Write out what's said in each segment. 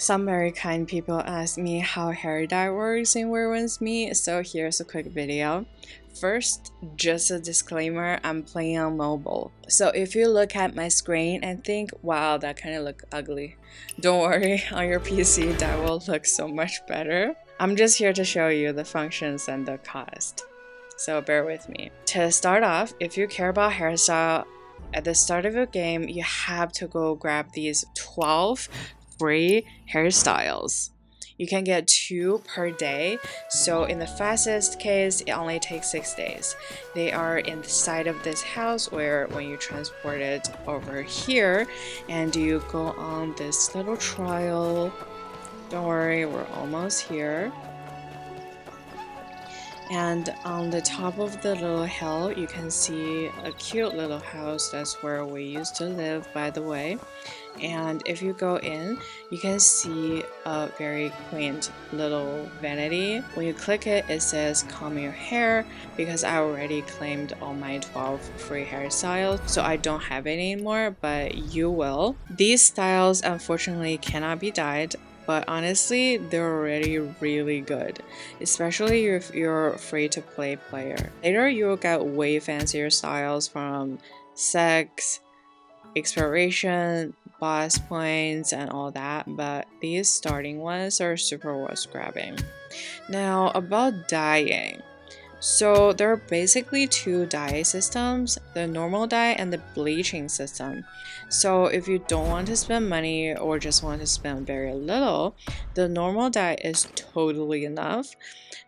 Some very kind people ask me how hair dye works in Where One's Me, so here's a quick video. First, just a disclaimer, I'm playing on mobile. So if you look at my screen and think, wow, that kind of look ugly, don't worry, on your PC that will look so much better. I'm just here to show you the functions and the cost. So bear with me. To start off, if you care about hairstyle, at the start of your game, you have to go grab these 12 free hairstyles. You can get 2 per day, so in the fastest case it only takes 6 days. They are inside of this house, where when you transport it over here and you go on this little trial, don't worry, we're almost here. And on the top of the little hill you can see a cute little house. That's where we used to live, by the way. And if you go in, you can see a very quaint little vanity. When you click it, it says comb your hair, because I already claimed all my 12 free hairstyles, so I don't have any anymore, but you will. These styles unfortunately cannot be dyed, but honestly they're already really good, especially if you're free-to-play player. Later you'll get way fancier styles from sex, expiration, boss points, and all that, but these starting ones are super worth grabbing. Now about dyeing. So there are basically 2 dye systems, the normal dye and the bleaching system. So if you don't want to spend money or just want to spend very little, the normal dye is totally enough.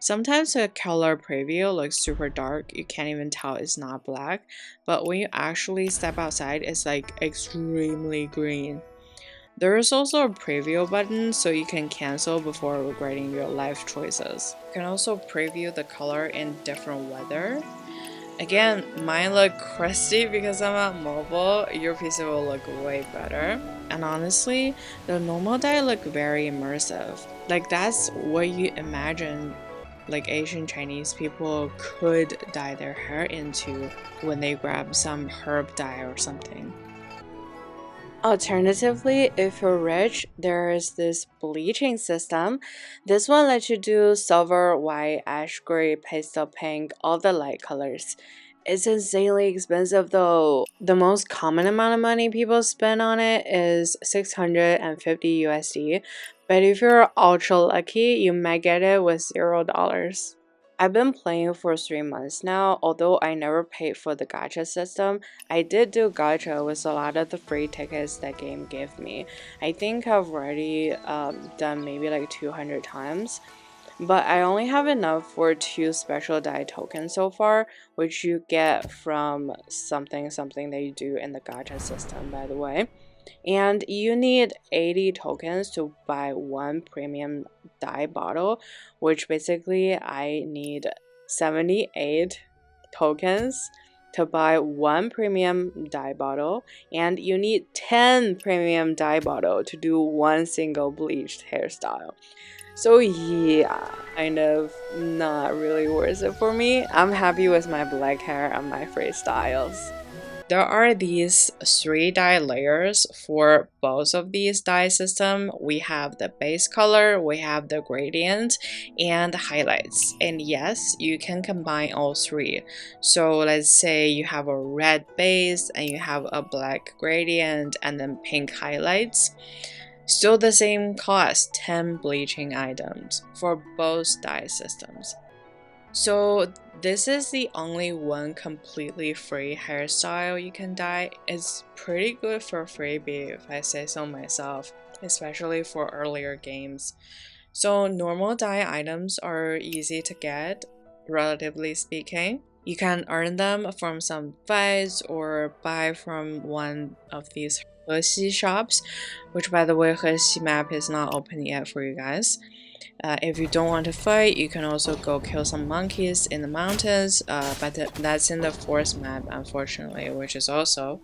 Sometimes the color preview looks super dark, you can't even tell it's not black, but when you actually step outside, it's like extremely green. There is also a preview button, so you can cancel before regretting your life choices. You can also preview the color in different weather. Again, mine look crusty because I'm on mobile. Your PC will look way better. And honestly, the normal dye look very immersive. Like that's what you imagine like Asian Chinese people could dye their hair into when they grab some herb dye or something. Alternatively, if you're rich, there is this bleaching system. This one lets you do silver, white, ash gray, pastel pink, all the light colors. It's insanely expensive though. The most common amount of money people spend on it is 650 USD, but if you're ultra lucky, you might get it with $0. I've been playing for 3 months now. Although I never paid for the gacha system, I did do gacha with a lot of the free tickets that game gave me. I think I've already done maybe like 200 times, but I only have enough for 2 special dye tokens so far, which you get from something that you do in the gacha system, by the way. And you need 80 tokens to buy 1 premium dye bottle, which basically I need 78 tokens to buy 1 premium dye bottle, and you need 10 premium dye bottle to do 1 single bleached hairstyle. So yeah, kind of not really worth it for me. I'm happy with my black hair and my free styles. There are these 3 dye layers for both of these dye system. We have the base color, we have the gradient, and the highlights. And yes, you can combine all 3. So let's say you have a red base and you have a black gradient and then pink highlights. Still the same cost, 10 bleaching items for both dye systems. So this is the only one completely free hairstyle you can dye. It's pretty good for a freebie if I say so myself, especially for earlier games. So normal dye items are easy to get, relatively speaking. You can earn them from some fights or buy from one of these Hairstyle shops, which by the way, Hairstyle map is not open yet for you guys. If you don't want to fight, you can also go kill some monkeys in the mountains, but that's in the forest map, unfortunately, which is also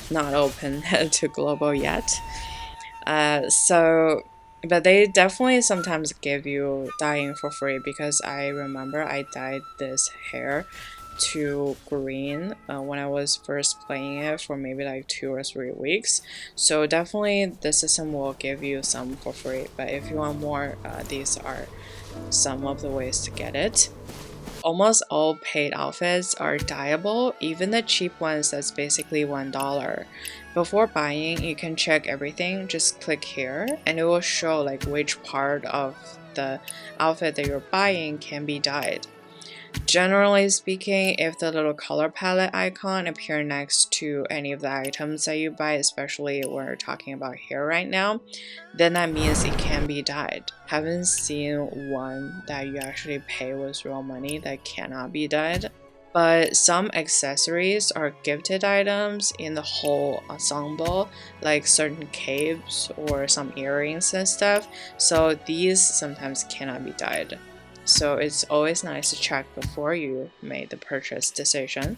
not open to global yet. But they definitely sometimes give you dyeing for free, because I remember I dyed this hair to green when I was first playing it for maybe like 2 or 3 weeks. So definitely the system will give you some for free, but if you want more, these are some of the ways to get it. Almost all paid outfits are dyeable, even the cheap ones that's basically $1. Before buying, you can check everything. Just click here and it will show like which part of the outfit that you're buying can be dyed. Generally speaking, if the little color palette icon appears next to any of the items that you buy, especially when we're talking about hair right now, then that means it can be dyed. Haven't seen one that you actually pay with real money that cannot be dyed. But some accessories are gifted items in the whole ensemble, like certain capes or some earrings and stuff, so these sometimes cannot be dyed. So it's always nice to check before you make the purchase decision.